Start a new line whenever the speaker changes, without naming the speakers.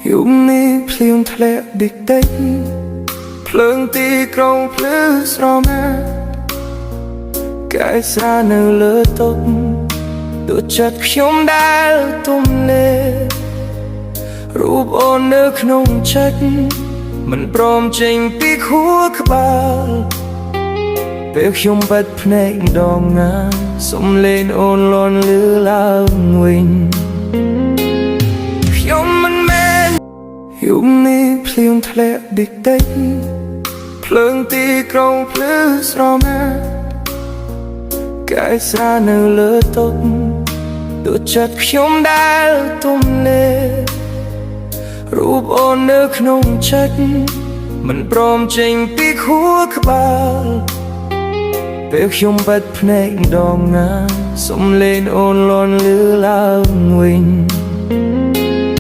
យប់នេះភ្លៀងធ្លាក់តិចតិចភ្លើងទីក្រុងភ្លឺស្រមាកាយស្រានៅលើតុដូចចិត្តខ្ញុំដែលទំនេររូបអូននៅក្នុងចិត្តមិនព្រមចេញពីខួរក្បាលពេលខ្ញុំបិទភ្នែកម្ដងណាសំឡេងអូនលាន់លឺឡើងវិញខ្ញុំមិនមែនយប់នេះភ្លៀងធ្លាក់តិចតិចភ្លើងទីក្រុងភ្លឺស្រមាកាយស្រានៅលើតុដូចចិត្តខ្ញុំដែលទំនេររូបអូននៅក្នុងចិត្តមិនព្រមចេញពីខួរក្បាលពេលខ្ញុំបិទភ្នែកម្ដងណាសំឡេងអូនលាន់លឺឡើងវិញ